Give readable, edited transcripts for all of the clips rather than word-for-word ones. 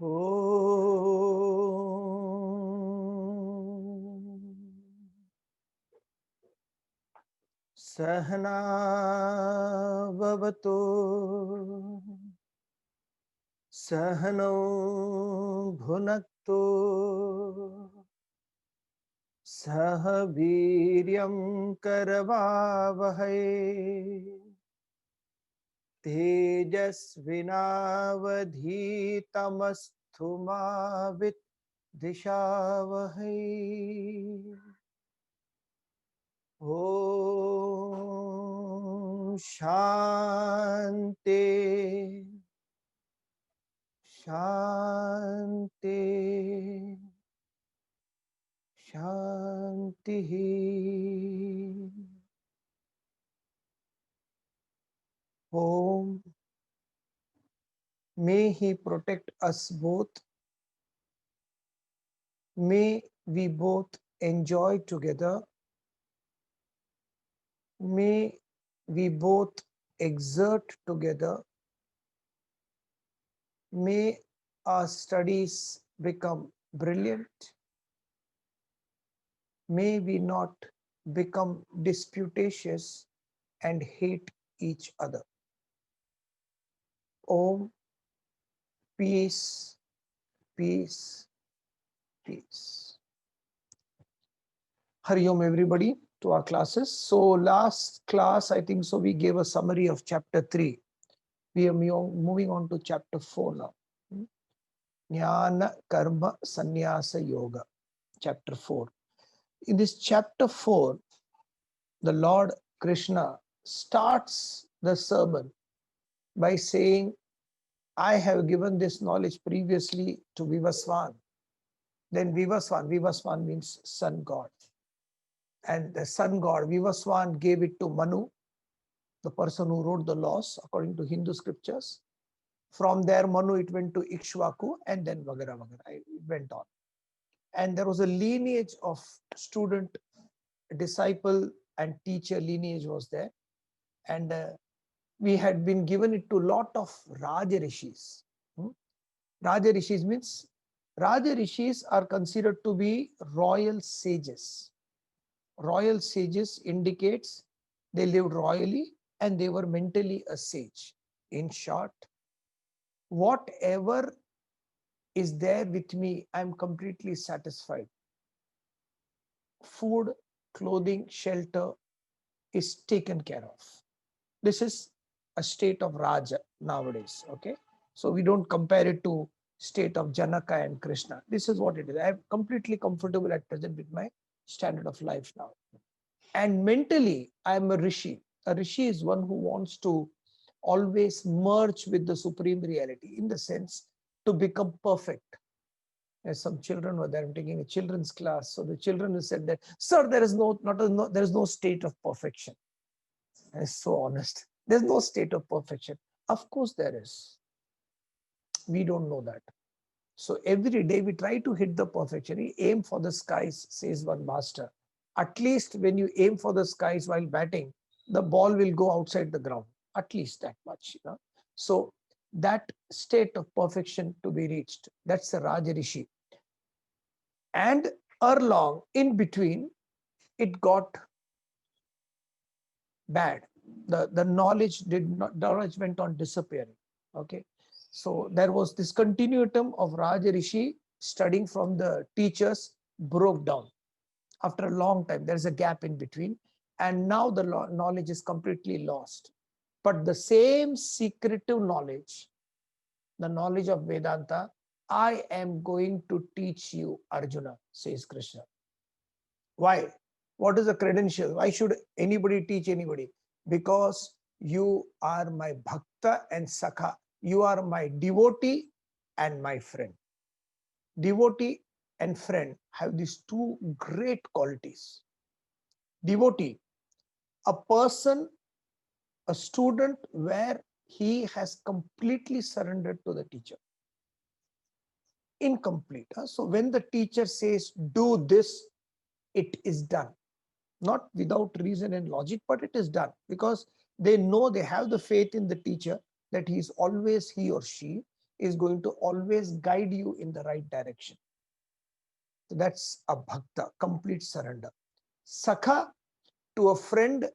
ॐ सहना भवतु सहनौ भुनक्तु सह वीर्यं करवावहै तेजस्विनावधीतमस्तु मा विद्विषावहै। ॐ शान्ति शान्ति शान्तिः। Om, may He protect us both. May we both enjoy together. May we both exert together. May our studies become brilliant. May we not become disputatious and hate each other. Om, peace, peace, peace. Hari Om, everybody, to our classes. So last class, I think so, we gave a summary of chapter 3. We are moving on to chapter 4 now. Jnana Karma Sannyasa Yoga, chapter 4. In this chapter 4, the Lord Krishna starts the sermon by saying, I have given this knowledge previously to Vivaswan. Then Vivaswan means sun god. And the sun god, Vivaswan, gave it to Manu, the person who wrote the laws according to Hindu scriptures. From there, Manu, it went to Ikshvaku, and then Vagara Vagara. It went on. And there was a lineage of student, disciple, and teacher lineage was there. And we had been given it to a lot of Raja Rishis. Raja Rishis means, Raja Rishis are considered to be royal sages. Royal sages indicates they lived royally and they were mentally a sage. In short, whatever is there with me, I'm completely satisfied. Food, clothing, shelter is taken care of. This is a state of Raja nowadays. Okay, so we don't compare it to state of Janaka and Krishna. This is what it is. I'm completely comfortable at present with my standard of life now. And mentally, I'm a rishi. A rishi is one who wants to always merge with the supreme reality, in the sense to become perfect. As some children were there, I'm taking a children's class. So the children said that, sir, there is no state of perfection. And it's so honest. There's no state of perfection. Of course there is. We don't know that. So every day we try to hit the perfection. We aim for the skies, says one master. At least when you aim for the skies while batting, the ball will go outside the ground. At least that much. So that state of perfection to be reached, that's the Raja Rishi. And along in between, it got bad. The knowledge went on disappearing. Okay, so there was this continuum of Raja Rishi studying from the teachers broke down after a long time. There's a gap in between, and now the knowledge is completely lost. But the same secretive knowledge, the knowledge of Vedanta, I am going to teach you, Arjuna, says Krishna. Why? What is the credential? Why should anybody teach anybody? Because you are my bhakta and sakha. You are my devotee and my friend. Devotee and friend have these two great qualities. Devotee, a person, a student where he has completely surrendered to the teacher. Incomplete. So when the teacher says, do this, it is done. Not without reason and logic, but it is done because they know, they have the faith in the teacher that he is always, he or she is going to always guide you in the right direction. So that's a bhakta, complete surrender. Sakha to a friend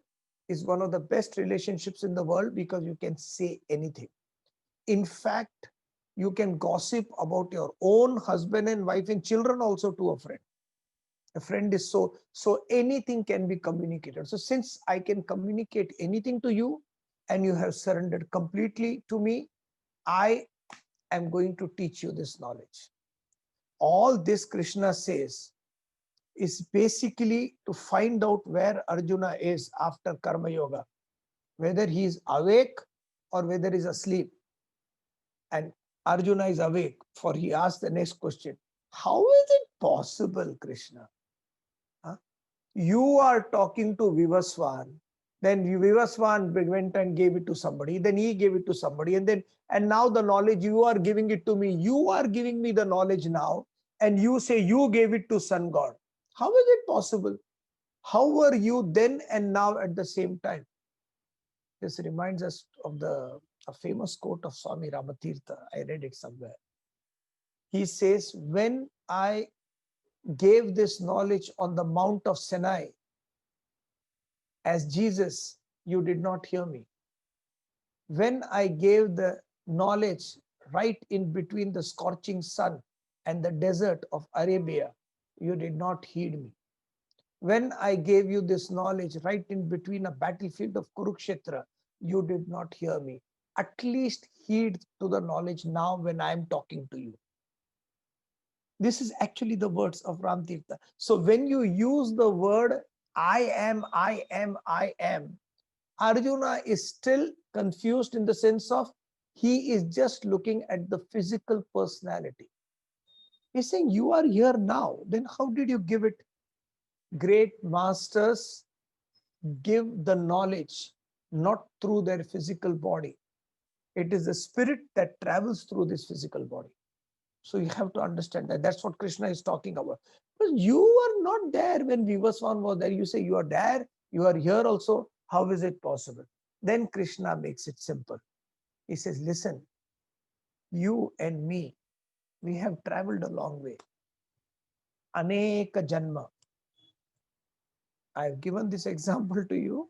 is one of the best relationships in the world because you can say anything. In fact, you can gossip about your own husband and wife and children also to a friend. A friend is so anything can be communicated. So since I can communicate anything to you and you have surrendered completely to me, I am going to teach you this knowledge. All this Krishna says is basically to find out where Arjuna is after Karma Yoga, whether he is awake or whether he is asleep. And Arjuna is awake, for he asked the next question: how is it possible, Krishna? Huh? You are talking to Vivaswan, then Vivaswan went and gave it to somebody, then he gave it to somebody, and now the knowledge you are giving it to me. You are giving me the knowledge now, and you say you gave it to Sun God. How is it possible? How were you then and now at the same time? This reminds us of a famous quote of Swami Ramatirtha. I read it somewhere. He says, when I gave this knowledge on the Mount of Sinai as Jesus, you did not hear me. When I gave the knowledge right in between the scorching sun and the desert of Arabia, you did not heed me. When I gave you this knowledge right in between a battlefield of Kurukshetra, you did not hear me. At least heed to the knowledge now when I am talking to you. This is actually the words of Ramtirtha. So when you use the word I am, I am, I am, Arjuna is still confused in the sense of he is just looking at the physical personality. He's saying, you are here now, then how did you give it? Great masters give the knowledge not through their physical body. It is the spirit that travels through this physical body. So you have to understand that. That's what Krishna is talking about. Because you were not there when Vivaswan was there. You say you are there, you are here also. How is it possible? Then Krishna makes it simple. He says, listen, you and me, we have traveled a long way. Aneka janma. I've given this example to you.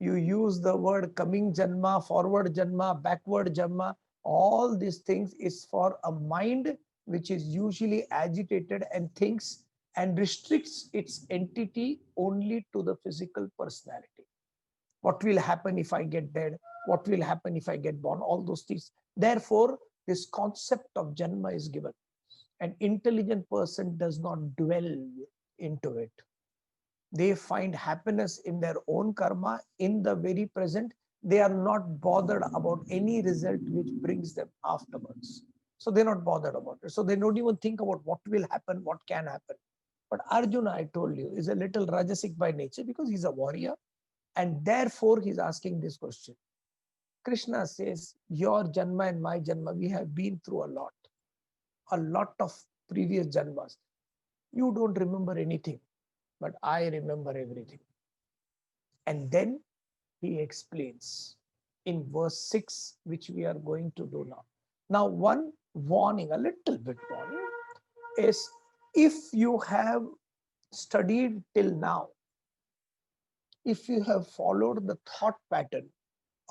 You use the word coming janma, forward janma, backward janma. All these things is for a mind which is usually agitated and thinks and restricts its entity only to the physical personality. What will happen if I get dead? What will happen if I get born? All those things. Therefore, this concept of janma is given. An intelligent person does not dwell into it. They find happiness in their own karma in the very present. They are not bothered about any result which brings them afterwards. So they're not bothered about it. So they don't even think about what will happen, what can happen. But Arjuna, I told you, is a little Rajasic by nature because he's a warrior, and therefore he's asking this question. Krishna says, your Janma and my Janma, we have been through a lot of previous Janmas. You don't remember anything, but I remember everything. And then he explains in verse 6, which we are going to do now. Now, one warning, a little bit warning, is if you have studied till now, if you have followed the thought pattern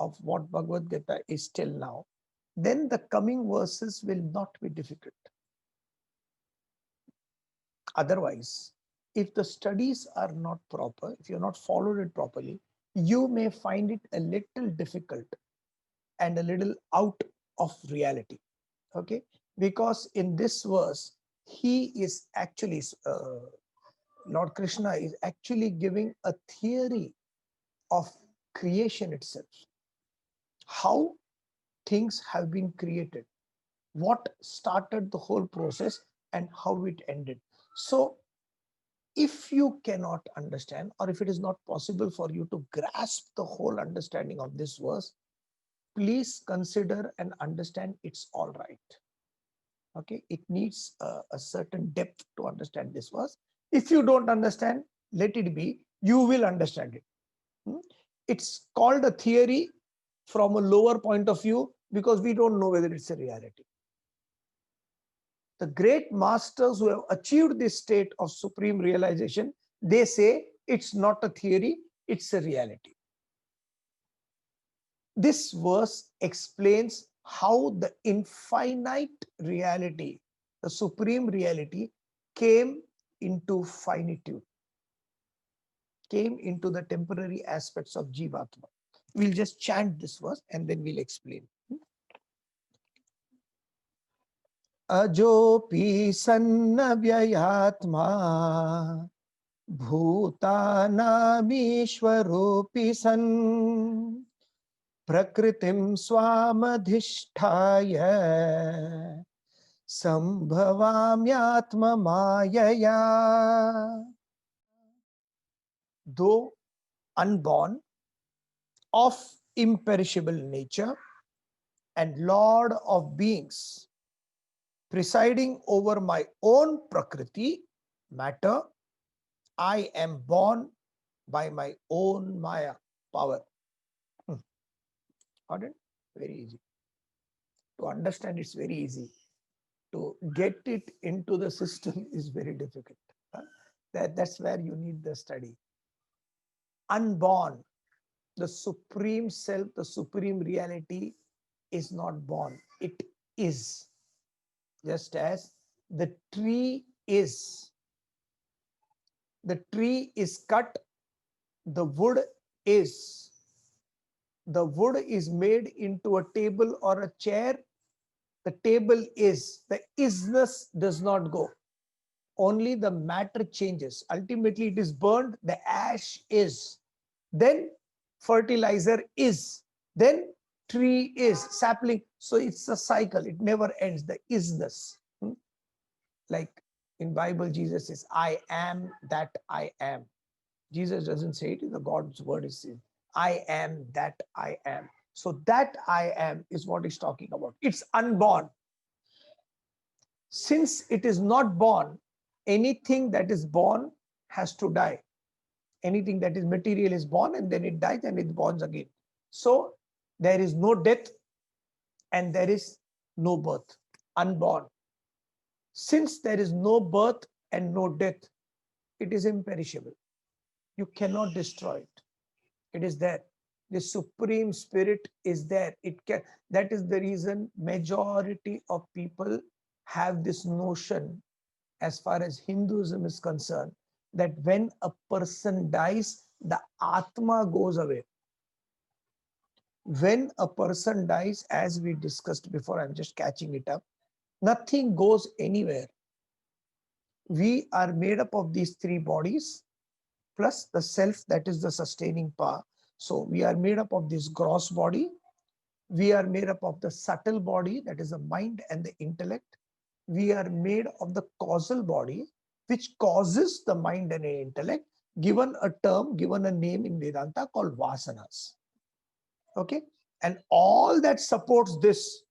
of what Bhagavad Gita is till now, then the coming verses will not be difficult. Otherwise, if the studies are not proper, if you're not followed it properly, you may find it a little difficult and a little out of reality. Okay? Because in this verse, he is actually, Lord Krishna is actually giving a theory of creation itself. How things have been created, what started the whole process, and how it ended. So, if you cannot understand, or if it is not possible for you to grasp the whole understanding of this verse, please consider and understand it's all right. Okay, it needs a certain depth to understand this verse. If you don't understand, let it be. You will understand it. It's called a theory from a lower point of view because we don't know whether it's a reality. The great masters who have achieved this state of supreme realization, they say it's not a theory, it's a reality. This verse explains how the infinite reality, the supreme reality, came into finitude, came into the temporary aspects of Jivatma. We'll just chant this verse and then we'll explain. Ajopi sanna vyayatma bhutanamishwaropi san prakritim swamadhisthaya sambhavamyatma mayaya. Though unborn, of imperishable nature, and Lord of beings, presiding over my own prakriti, matter, I am born by my own Maya, power. Got it? Very easy. To understand, it's very easy. To get it into the system is very difficult. That's where you need the study. Unborn, the supreme self, the supreme reality is not born. It is. Just as the tree is. The tree is cut, the wood is. The wood is made into a table or a chair. The table is. The isness does not go. Only the matter changes. Ultimately, it is burned, the ash is. Then fertilizer is. Then tree is, sapling. So it's a cycle. It never ends. The isness. Like in Bible, Jesus says, I am that I am. Jesus doesn't say it, the God's word is saying, I am that I am. So that I am is what he's talking about. It's unborn. Since it is not born, anything that is born has to die. Anything that is material is born and then it dies and it borns again. So there is no death and there is no birth. Unborn. Since there is no birth and no death, it is imperishable. You cannot destroy it. It is there. The supreme spirit is there. It can. That is the reason majority of people have this notion, as far as Hinduism is concerned, that when a person dies, the Atma goes away. When a person dies, as we discussed before, I'm just catching it up, nothing goes anywhere. We are made up of these three bodies, plus the self, that is the sustaining power. So we are made up of this gross body. We are made up of the subtle body, that is the mind and the intellect. We are made of the causal body, which causes the mind and the intellect, given a term, given a name in Vedanta called vasanas. Okay? And all that supports this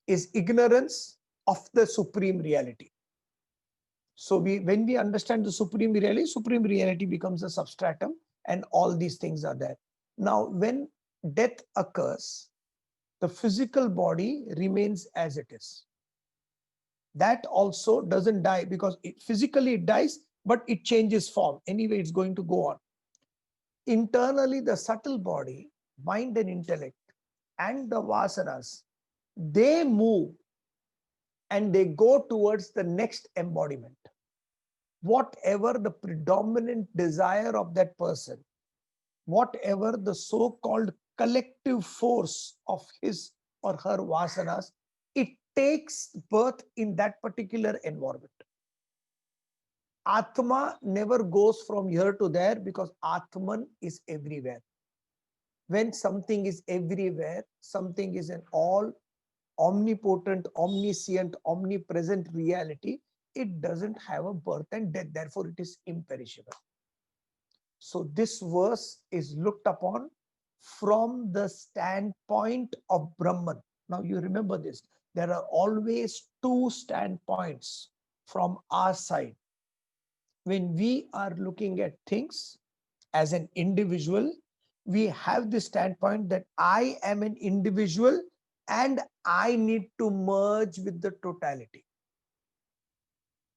is ignorance of the supreme reality. So when we understand the supreme reality becomes a substratum and all these things are there. Now, when death occurs, the physical body remains as it is. That also doesn't die because physically it dies, but it changes form. Anyway, it's going to go on. Internally, the subtle body, mind and intellect, and the vasanas, they move and they go towards the next embodiment. Whatever the predominant desire of that person, whatever the so-called collective force of his or her vasanas, it takes birth in that particular environment. Atma never goes from here to there because Atman is everywhere. When something is everywhere, something is an all omnipotent, omniscient, omnipresent reality, it doesn't have a birth and death. Therefore, it is imperishable. So this verse is looked upon from the standpoint of Brahman. Now you remember this. There are always two standpoints from our side. When we are looking at things as an individual, we have the standpoint that I am an individual and I need to merge with the totality.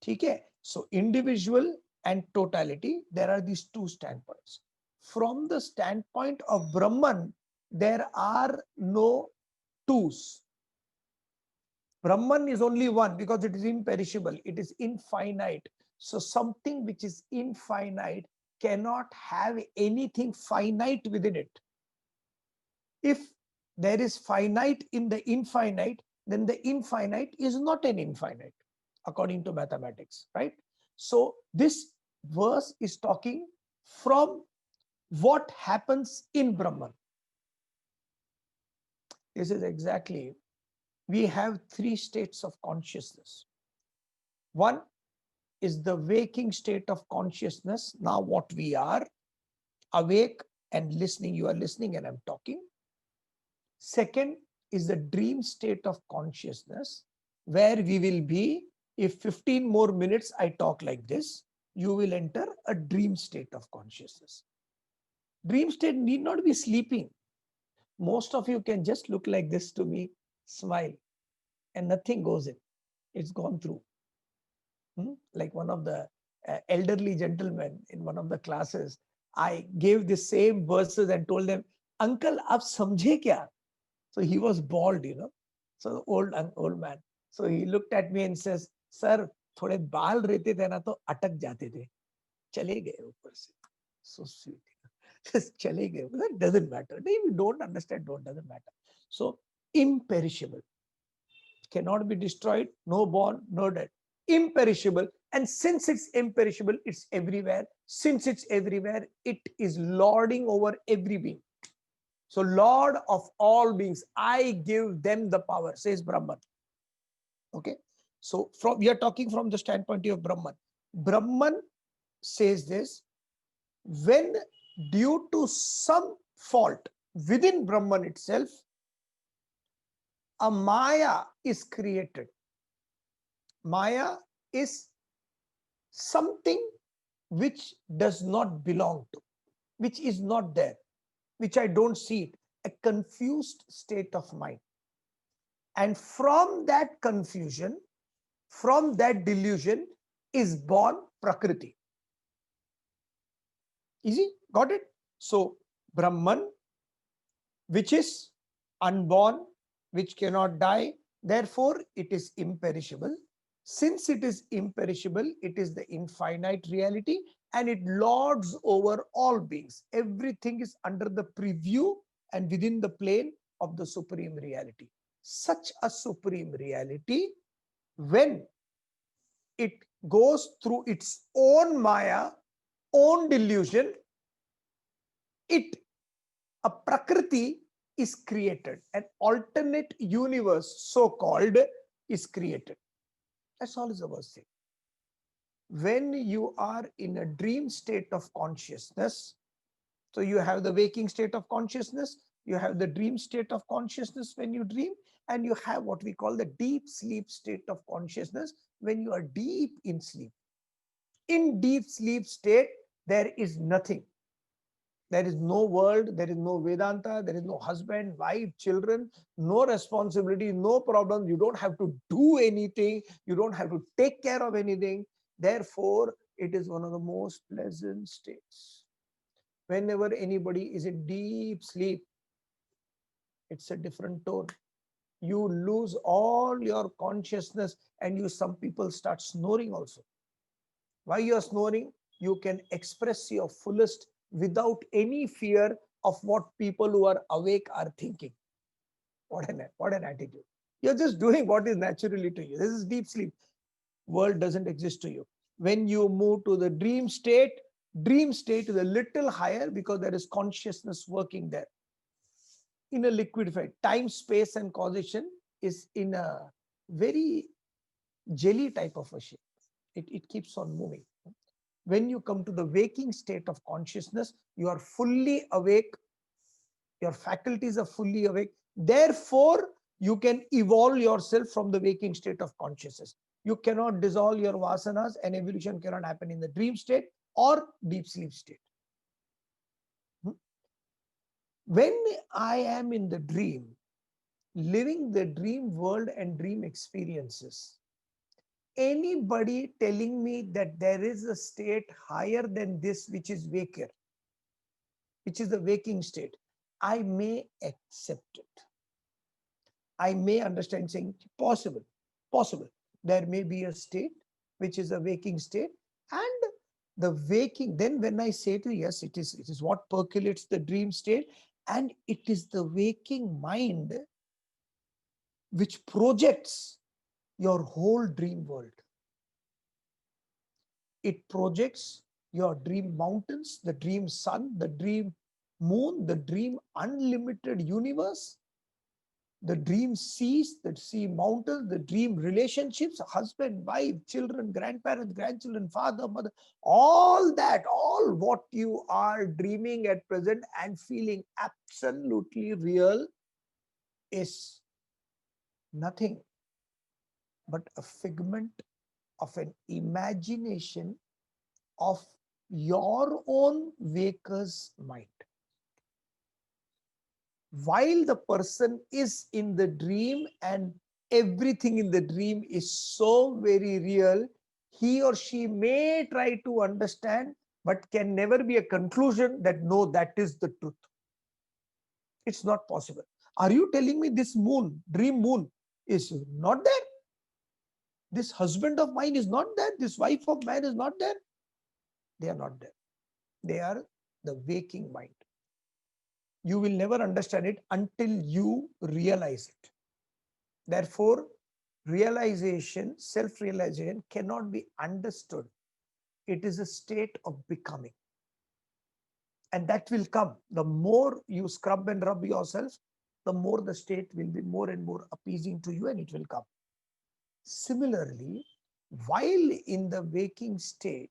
Okay, so individual and totality, there are these two standpoints. From the standpoint of Brahman, there are no twos. Brahman is only one because it is imperishable, it is infinite. So something which is infinite cannot have anything finite within it. If there is finite in the infinite, then the infinite is not an infinite, according to mathematics, right? So this verse is talking from what happens in Brahman. This is exactly, we have three states of consciousness. One is the waking state of consciousness. Now what we are, awake and listening, you are listening and I'm talking. Second is the dream state of consciousness, where we will be, if 15 more minutes I talk like this, you will enter a dream state of consciousness. Dream state need not be sleeping. Most of you can just look like this to me, smile, and nothing goes in. It's gone through. Like one of the elderly gentlemen in one of the classes, I gave the same verses and told them, Uncle, aap samjhe kya? So he was bald, So old man. So he looked at me and says, Sir, थोड़े बाल रहते थे ना तो अटक जाते थे. चले गए ऊपर से. So sweet. Just चले गए. That doesn't matter. If you don't understand, doesn't matter. So imperishable. Cannot be destroyed, no born, no dead. Imperishable. And since it's imperishable, it's everywhere. Since it's everywhere, it is lording over every being. So Lord of all beings, I give them the power, says Brahman. Okay. So we are talking from the standpoint of Brahman. Brahman says this, when due to some fault within Brahman itself, a Maya is created. Maya is something which does not belong to, which is not there, which I don't see it, a confused state of mind. And from that confusion, from that delusion is born Prakriti. Easy? Got it? So Brahman, which is unborn, which cannot die, therefore it is imperishable. Since it is imperishable, it is the infinite reality and it lords over all beings. Everything is under the preview and within the plane of the supreme reality. Such a supreme reality, when it goes through its own Maya, own delusion, a Prakriti is created, an alternate universe, so-called, is created. That's all is the verse saying. When you are in a dream state of consciousness, so you have the waking state of consciousness, you have the dream state of consciousness when you dream, and you have what we call the deep sleep state of consciousness when you are deep in sleep. In deep sleep state, there is nothing. There is no world, there is no Vedanta, there is no husband, wife, children, no responsibility, no problem. You don't have to do anything. You don't have to take care of anything. Therefore, it is one of the most pleasant states. Whenever anybody is in deep sleep, it's a different tone. You lose all your consciousness and some people start snoring also. Why you are snoring? You can express your fullest without any fear of what people who are awake are thinking. What an attitude. You're just doing what is naturally to you. This is deep sleep. World doesn't exist to you. When you move to the dream state is a little higher because there is consciousness working there. In a liquefied, time, space, and causation is in a very jelly type of a shape. It keeps on moving. When you come to the waking state of consciousness, you are fully awake. Your faculties are fully awake. Therefore, you can evolve yourself from the waking state of consciousness. You cannot dissolve your vasanas, and evolution cannot happen in the dream state or deep sleep state. When I am in the dream, living the dream world and dream experiences, anybody telling me that there is a state higher than this, which is waker, which is the waking state, I may accept it. I may understand saying possible, possible. There may be a state which is a waking state, and the waking. Then when I say to yes, it is what percolates the dream state, and it is the waking mind which projects your whole dream world. It projects your dream mountains, the dream sun, the dream moon, the dream unlimited universe, the dream seas, the sea mountains, the dream relationships, husband, wife, children, grandparents, grandchildren, father, mother, all that, all what you are dreaming at present and feeling absolutely real is nothing but a figment of an imagination of your own waker's mind. While the person is in the dream and everything in the dream is so very real, he or she may try to understand, but can never be a conclusion that no, that is the truth. It's not possible. Are you telling me this moon, dream moon, is not there? This husband of mine is not there? This wife of mine is not there? They are not there. They are the waking mind. You will never understand it until you realize it. Therefore, realization, self-realization cannot be understood. It is a state of becoming. And that will come. The more you scrub and rub yourself, the more the state will be more and more appeasing to you, and it will come. Similarly, while in the waking state,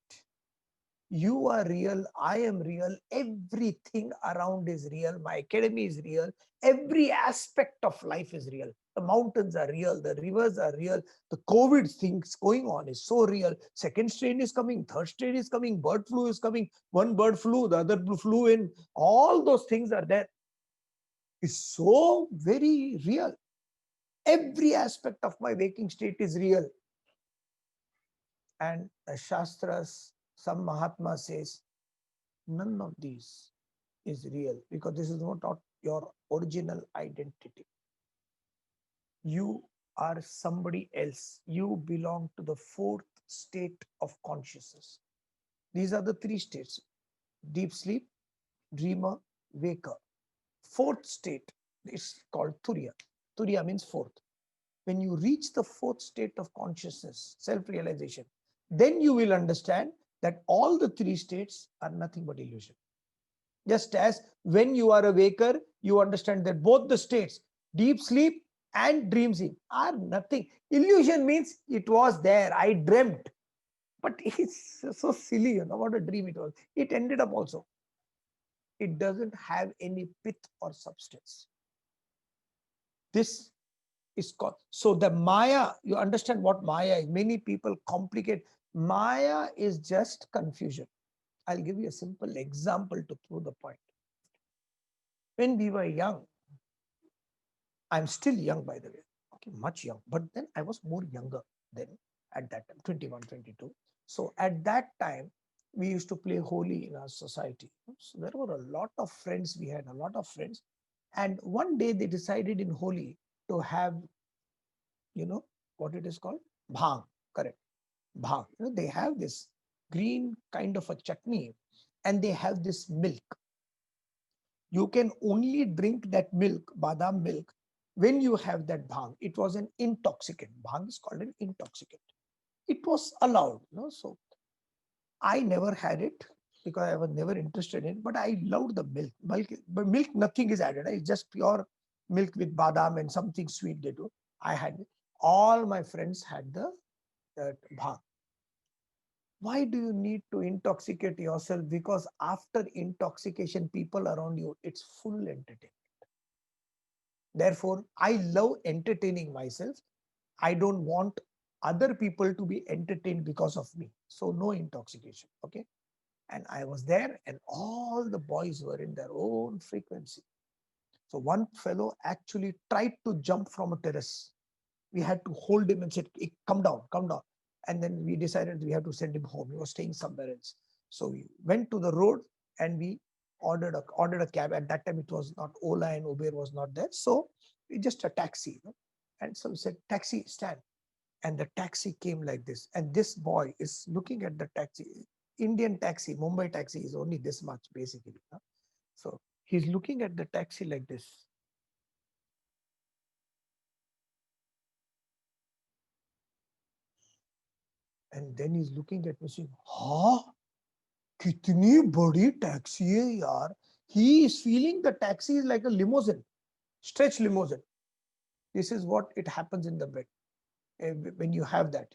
you are real, I am real, everything around is real, my academy is real, every aspect of life is real. The mountains are real, the rivers are real, the COVID things going on is so real. Second strain is coming, third strain is coming, bird flu is coming, one bird flew, the other flew in, all those things are there. It's so very real. Every aspect of my waking state is real. And the Shastras, some Mahatma says, none of these is real, because this is not your original identity. You are somebody else. You belong to the fourth state of consciousness. These are the three states: deep sleep, dreamer, waker. Fourth state is called Turiya. Turiya means fourth. When you reach the fourth state of consciousness, self-realization, then you will understand that all the three states are nothing but illusion. Just as when you are a waker, you understand that both the states, deep sleep and dream sleep, are nothing. Illusion means it was there, I dreamt. But it's so silly, what a dream it was. It ended up also. It doesn't have any pith or substance. This is called, so the Maya, you understand what Maya is. Many people complicate. Maya is just confusion. I'll give you a simple example to prove the point. When we were young, I'm still young, by the way, okay, much young, but then I was more younger than at that time, 21, 22. So at that time, we used to play Holi in our society. So there were a lot of friends, we had a lot of friends. And one day they decided in Holi to have, what it is called? Bhang, correct. Bhang. They have this green kind of a chutney, and they have this milk. You can only drink that milk, badam milk, when you have that bhang. It was an intoxicant. Bhang is called an intoxicant. It was allowed. So I never had it because I was never interested in it, but I loved the milk. But milk, nothing is added. It's just pure milk with badam and something sweet they do. I had it. All my friends had that bhang. Why do you need to intoxicate yourself? Because after intoxication, people around you, it's full entertainment. Therefore, I love entertaining myself. I don't want other people to be entertained because of me. So no intoxication. Okay. And I was there, and all the boys were in their own frequency. So one fellow actually tried to jump from a terrace. We had to hold him and said, hey, come down, come down. And then we decided we have to send him home. He was staying somewhere else. So we went to the road and we ordered a cab. At that time, it was not Ola and Uber was not there. So we just a taxi. And so we said, taxi, stand. And the taxi came like this. And this boy is looking at the taxi. Indian taxi, Mumbai taxi is only this much basically. So he's looking at the taxi like this. And then he's looking at me saying, "Huh? Kitni badi taxi hai yaar?" He is feeling the taxi is like a limousine, stretch limousine. This is what it happens in the bed when you have that.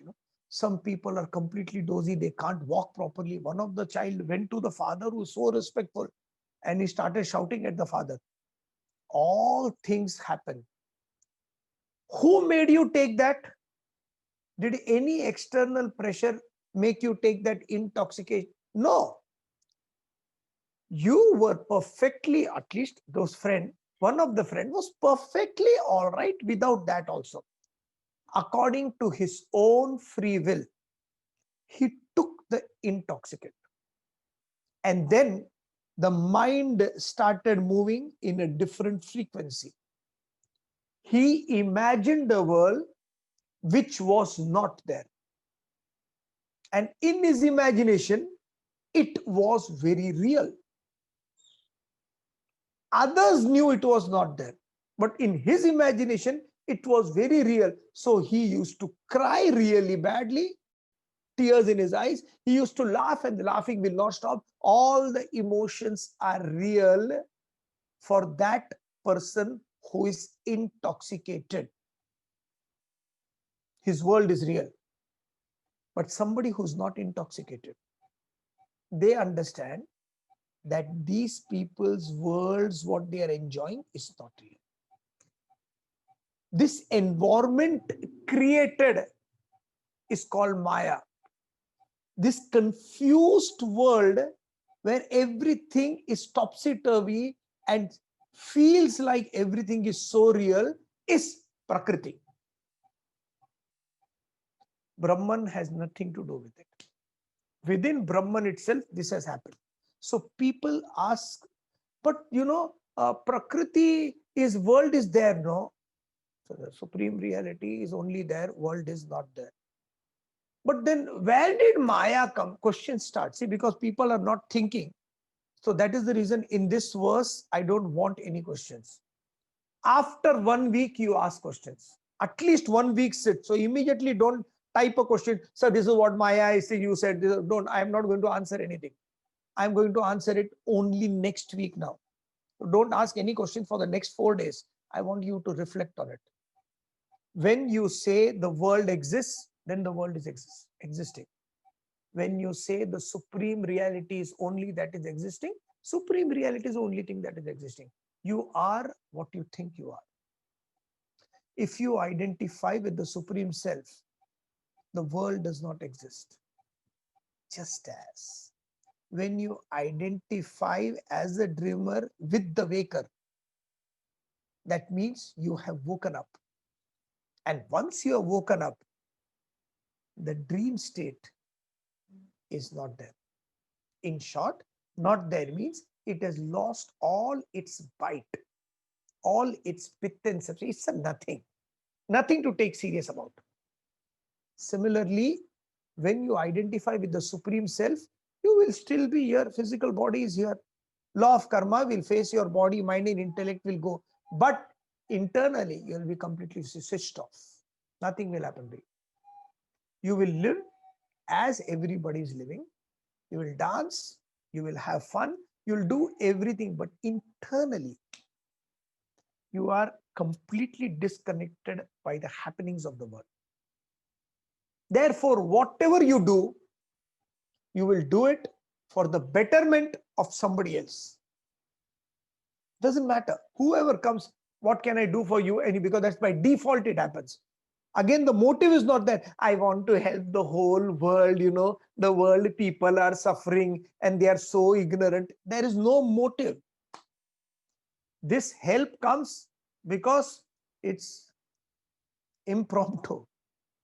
Some people are completely dozy, they can't walk properly. One of the child went to the father who was so respectful and he started shouting at the father. All things happen. Who made you take that? Did any external pressure make you take that intoxication? No. You were perfectly, at least those friend, one of the friend was perfectly all right without that also. According to his own free will, he took the intoxicant. And then the mind started moving in a different frequency. He imagined a world which was not there. And in his imagination, it was very real. Others knew it was not there. But in his imagination, it was very real. So he used to cry really badly, tears in his eyes. He used to laugh and the laughing will not stop. All the emotions are real for that person who is intoxicated. His world is real. But somebody who's not intoxicated, they understand that these people's worlds, what they are enjoying, is not real. This environment created is called Maya. This confused world where everything is topsy-turvy and feels like everything is so real is Prakriti. Brahman has nothing to do with it. Within Brahman itself, this has happened. So people ask, but Prakriti is world is there, no? So the supreme reality is only there, world is not there. But then where did Maya come? Question starts. See, because people are not thinking. So that is the reason in this verse, I don't want any questions. After 1 week, you ask questions. At least 1 week sit. So immediately don't type a question. Sir, this is what Maya is. You said this. Don't. I am not going to answer anything. I am going to answer it only next week now. Don't ask any question for the next 4 days. I want you to reflect on it. When you say the world exists, then the world is existing. When you say the supreme reality is only that is existing, supreme reality is the only thing that is existing. You are what you think you are. If you identify with the supreme self, the world does not exist. Just as when you identify as a dreamer with the waker, that means you have woken up. And once you have woken up, the dream state is not there. In short, not there means it has lost all its bite, all its pith and substance. It's a nothing to take serious about. Similarly, when you identify with the Supreme Self, you will still be here. Physical body is here. Law of karma will face your body, mind, and intellect will go. But internally, you will be completely switched off. Nothing will happen to you. You will live as everybody is living. You will dance, you will have fun, you will do everything, but internally, you are completely disconnected by the happenings of the world. Therefore, whatever you do, you will do it for the betterment of somebody else. Doesn't matter. Whoever comes, what can I do for you? And because that's by default, it happens. Again, the motive is not that I want to help the whole world, the world people are suffering and they are so ignorant. There is no motive. This help comes because it's impromptu.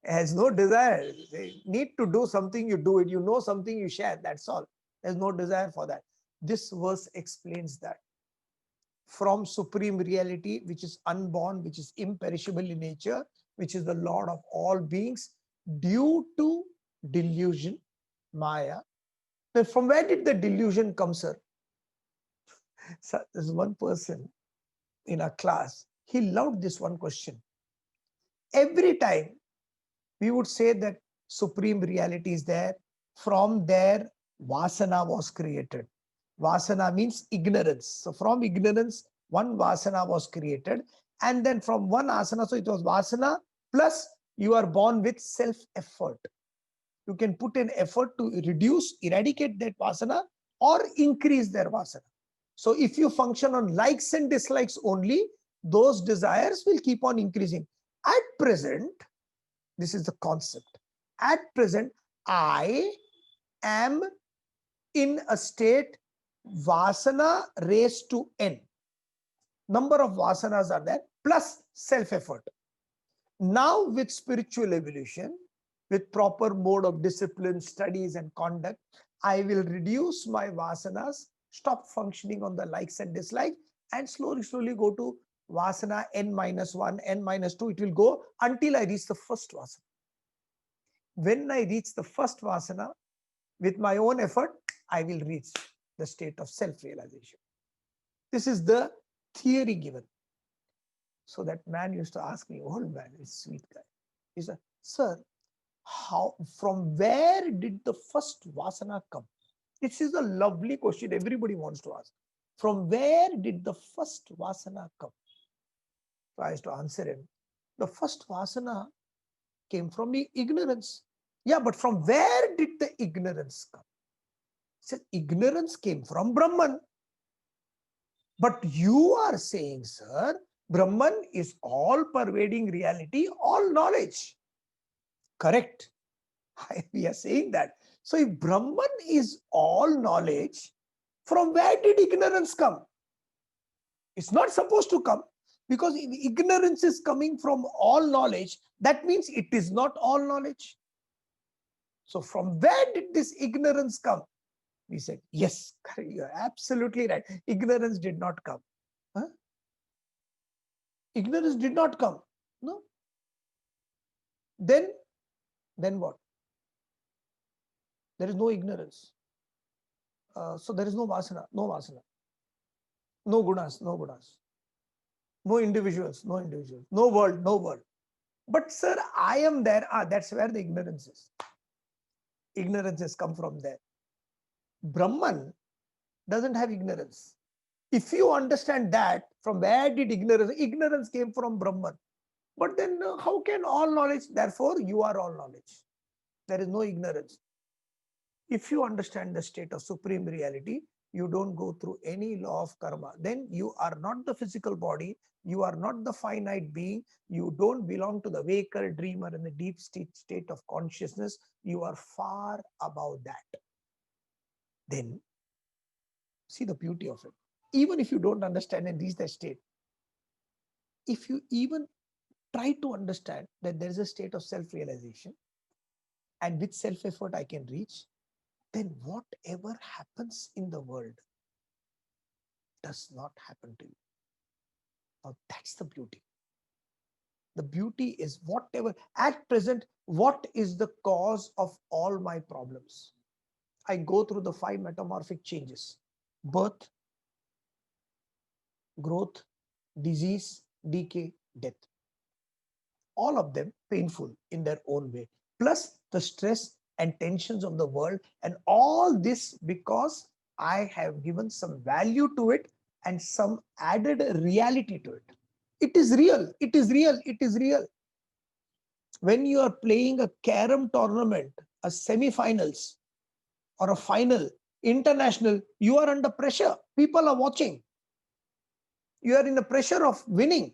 Has no desire. They need to do something, you do it. You know something, you share. That's all. There's no desire for that. This verse explains that. From supreme reality, which is unborn, which is imperishable in nature, which is the Lord of all beings, due to delusion, Maya. Then from where did the delusion come, sir? So there's one person in our class, he loved this one question. Every time we would say that supreme reality is there, from there vasana was created. Vasana means ignorance. So from ignorance, one vasana was created. And then from one asana, so it was vasana plus you are born with self-effort. You can put an effort to reduce, eradicate that vasana or increase their vasana. So if you function on likes and dislikes only, those desires will keep on increasing. At present, this is the concept. At present, I am in a state vasana raised to n. Number of vasanas are there plus self-effort. Now with spiritual evolution, with proper mode of discipline, studies and conduct, I will reduce my vasanas, stop functioning on the likes and dislikes, and slowly go to vasana n-1, n-2. It will go until I reach the first vasana. When I reach the first vasana, with my own effort, I will reach the state of self-realization. This is the theory given. So that man used to ask me, old man, this sweet guy. He said, sir, from where did the first vasana come? This is a lovely question everybody wants to ask. From where did the first vasana come? So I used to answer him, the first vasana came from ignorance. Yeah, but from where did the ignorance come? He said, ignorance came from Brahman. But you are saying, sir, Brahman is all pervading reality, all knowledge. Correct. We are saying that. So if Brahman is all knowledge, from where did ignorance come? It's not supposed to come, because if ignorance is coming from all knowledge, that means it is not all knowledge. So from where did this ignorance come? We said, yes, you're absolutely right. Ignorance did not come. Huh? Ignorance did not come. No. Then what? There is no ignorance. So there is no vasana, no vasana. No gunas, no gunas. No individuals, no individuals. No world, no world. But sir, I am there. That's where the ignorance is. Ignorance has come from there. Brahman doesn't have ignorance. If you understand that, from where did ignorance? Ignorance came from Brahman. But then how can all knowledge? Therefore, you are all knowledge. There is no ignorance. If you understand the state of supreme reality, you don't go through any law of karma. Then you are not the physical body. You are not the finite being. You don't belong to the waker, dreamer, and the deep state of consciousness. You are far above that. Then see the beauty of it. Even if you don't understand and reach that state, if you even try to understand that there is a state of self-realization, and with self-effort I can reach, then whatever happens in the world does not happen to you. Now that's the beauty. The beauty is whatever, at present, what is the cause of all my problems? I go through the 5 metamorphic changes: birth, growth, disease, decay, death. All of them painful in their own way. Plus the stress and tensions of the world, and all this because I have given some value to it and some added reality to it. It is real, it is real, it is real. When you are playing a carom tournament, a semi-finals or a final, international, you are under pressure. People are watching. You are in the pressure of winning.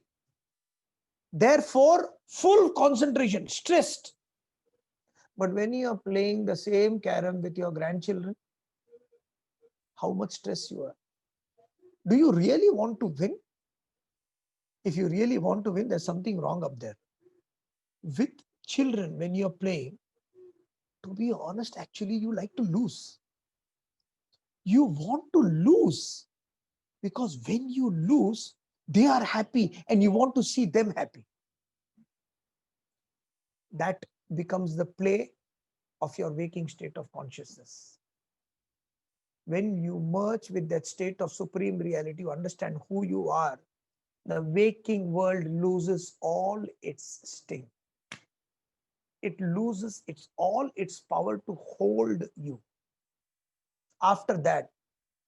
Therefore, full concentration, stressed. But when you are playing the same carom with your grandchildren, how much stress you are? Do you really want to win? If you really want to win, there's something wrong up there. With Children, when you're playing, to be honest, actually you like to lose. You want to lose because when you lose, they are happy and you want to see them happy. That becomes the play of your waking state of consciousness. When you merge with that state of supreme reality, you understand who you are, the waking world loses all its sting. It loses all its power to hold you. After that,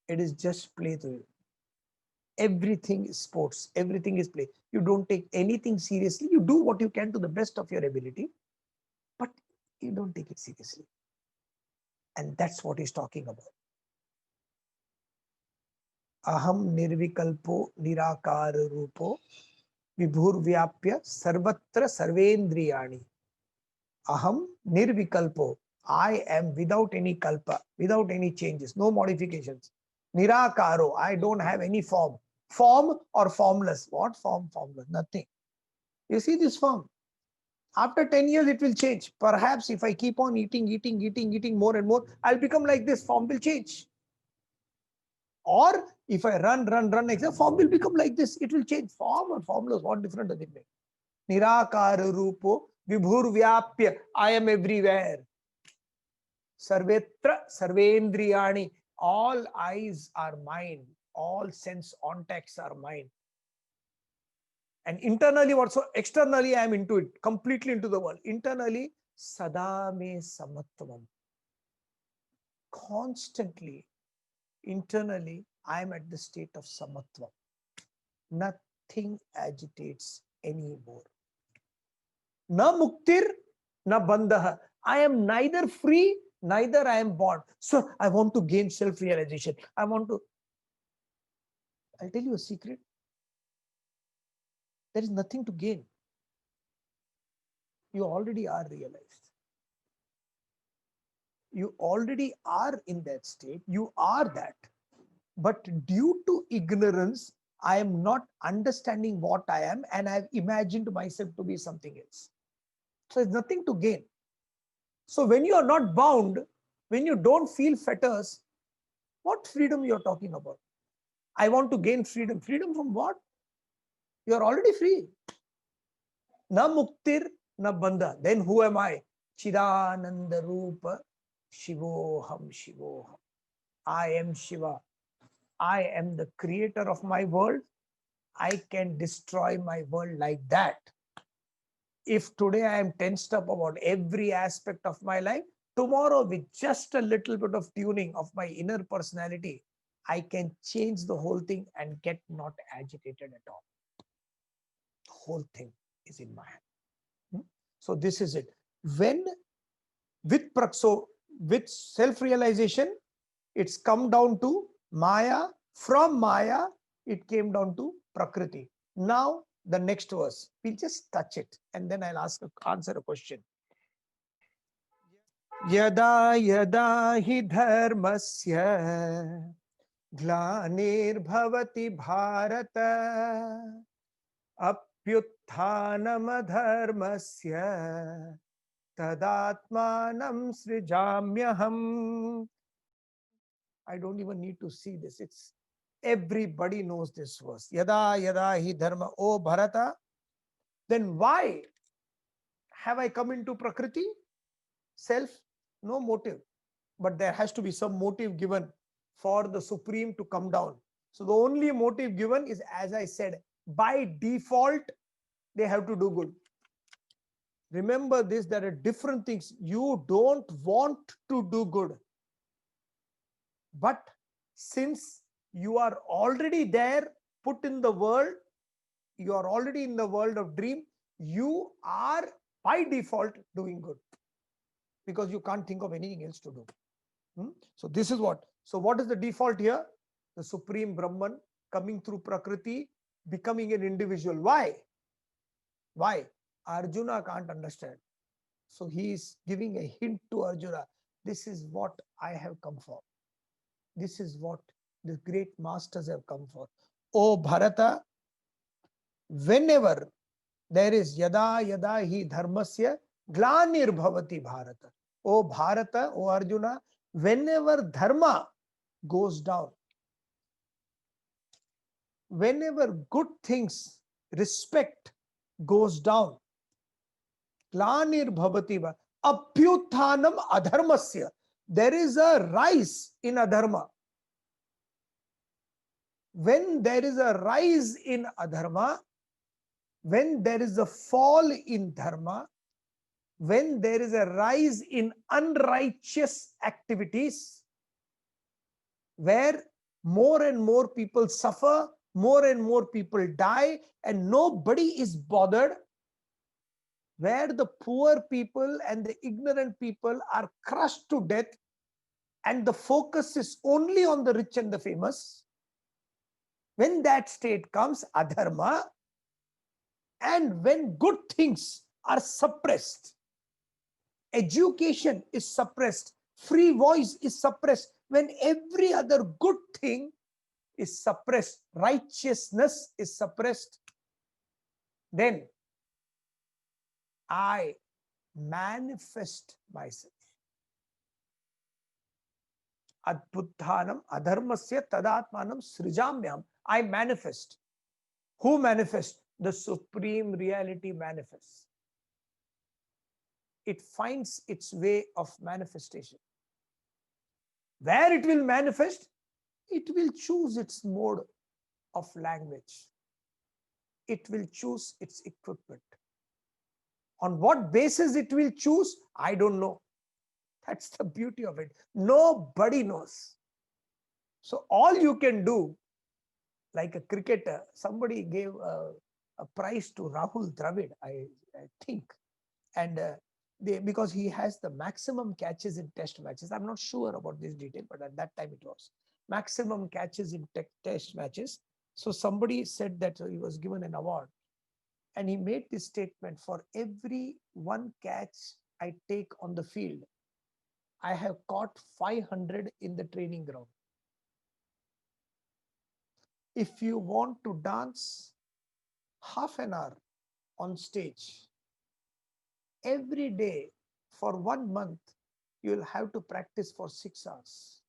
it is just play to you. Everything is sports, everything is play. You don't take anything seriously. You do what you can to the best of your ability, but you don't take it seriously. And that's what he's talking about. Aham nirvikalpo nirakar rupo vibhurvyapya sarvatra sarvendriyani. Aham nirvikalpo. I am without any kalpa, without any changes, no modifications. Nirakaro. I don't have any form. Form or formless? What form? Formless. Nothing. You see this form? After 10 years, it will change. Perhaps if I keep on eating more and more, I'll become like this. Form will change. Or if I run, form will become like this. It will change. Form or formless, what difference does it make? Nirakara rupo vibhur vyapya. I am everywhere. Sarvetra sarvendriyani. All eyes are mine. All sense contacts are mine. And internally also, externally I am into it, completely into the world. Internally, sada me samatvam. Constantly, internally, I am at the state of samatvam. Nothing agitates anymore. Na muktir, na bandha. I am neither free, neither I am bound. So I want to gain self-realization. I'll tell you a secret. There is nothing to gain. You already are realized. You already are in that state. You are that. But due to ignorance, I am not understanding what I am, and I've imagined myself to be something else. So there's nothing to gain. So when you are not bound, when you don't feel fetters, what freedom you're talking about? I want to gain freedom. Freedom from what? You're already free. Na muktir, na bandha. Then who am I? Chidananda Rupa Shivoham Shivoham. I am Shiva. I am the creator of my world. I can destroy my world like that. If today I am tensed up about every aspect of my life, tomorrow with just a little bit of tuning of my inner personality, I can change the whole thing and get not agitated at all. The whole thing is in my hand. So this is it. When with self-realization, it's come down to Maya. From Maya, it came down to Prakriti. Now, the next verse, we'll just touch it and then I'll answer a question. Yada yada hi dharmasya glanirbhavati bharata apyutthanam dharmasya tadatmanam srijamyaham. I don't even need to see this. It's everybody knows this verse. Yada yada hi dharma. Oh Bharata, then why have I come into Prakriti? Self, no motive. But there has to be some motive given for the Supreme to come down. So the only motive given is, as I said, by default, they have to do good. Remember this, there are different things. You don't want to do good. But since you are already there, put in the world, you are already in the world of dream, you are by default doing good. Because you can't think of anything else to do. So this is what. So what is the default here? The Supreme Brahman coming through Prakriti, becoming an individual. Why? Why? Arjuna can't understand. So he is giving a hint to Arjuna. This is what I have come for. This is what the great masters have come for. Oh Bharata, whenever there is yada yada hi dharmasya Glanirbhavati Bharata. O Bharata, O Arjuna, whenever dharma goes down, whenever good things, respect goes down, Glanirbhavati Bharata, Apyuthanam adharmasya. There is a rise in adharma. When there is a rise in adharma, when there is a fall in dharma, when there is a rise in unrighteous activities, where more and more people suffer, more and more people die, and nobody is bothered, where the poor people and the ignorant people are crushed to death, and the focus is only on the rich and the famous, when that state comes, adharma, and when good things are suppressed, education is suppressed, free voice is suppressed, when every other good thing is suppressed, righteousness is suppressed, then I manifest myself. Adbhuddhanam adharmasya tadatmanam srijamyam. I manifest. Who manifests? The supreme reality manifests. It finds its way of manifestation. Where it will manifest, it will choose its mode of language. It will choose its equipment. On what basis it will choose, I don't know. That's the beauty of it. Nobody knows. So all you can do, like a cricketer, somebody gave a prize to Rahul Dravid, I think. And because he has the maximum catches in test matches. I'm not sure about this detail, but at that time it was maximum catches in test matches. So somebody said that he was given an award. And he made this statement: for every one catch I take on the field, I have caught 500 in the training ground. If you want to dance half an hour on stage every day for 1 month, you'll have to practice for 6 hours.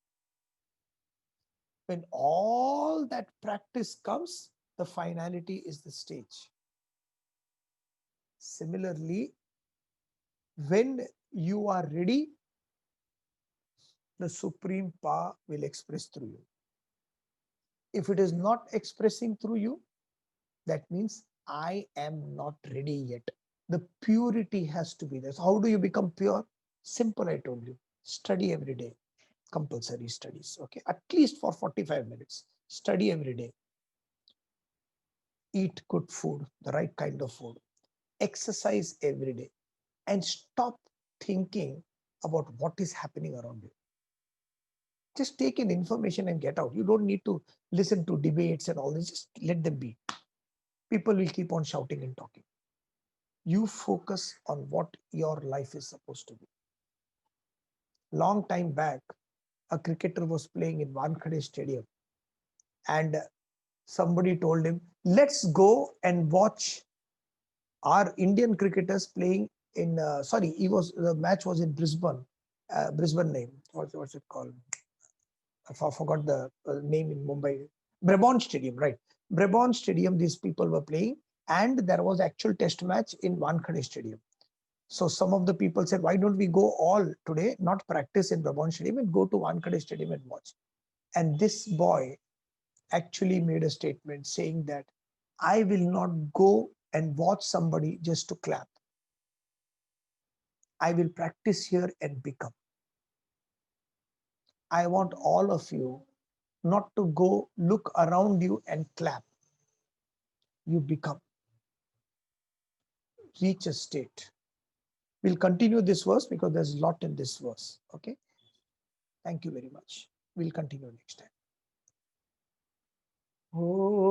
When all that practice comes, the finality is the stage. Similarly, when you are ready, the supreme power will express through you. If it is not expressing through you, that means I am not ready yet. The purity has to be there. So how do you become pure? Simple, I told you. Study every day. Compulsory studies. Okay. At least for 45 minutes. Study every day. Eat good food, the right kind of food. Exercise every day. And stop thinking about what is happening around you. Just take in information and get out. You don't need to listen to debates and all this. Just let them be. People will keep on shouting and talking. You focus on what your life is supposed to be. Long time back, a cricketer was playing in Wankhede Stadium, and somebody told him, let's go and watch our Indian cricketers playing in, the match was in Brisbane, Brisbane name, what's it called? I forgot the name in Mumbai. Brabant Stadium, right? Brabant Stadium, these people were playing, and there was actual test match in Wankhede Stadium. So some of the people said, why don't we go all today, not practice in Brabant Stadium, and go to Wankhede Stadium and watch. And this boy actually made a statement saying that I will not go and watch somebody just to clap. I will practice here and become. I want all of you not to go look around you and clap. You become. Reach a state. We'll continue this verse because there's a lot in this verse. Okay. Thank you very much. We'll continue next time. Oh.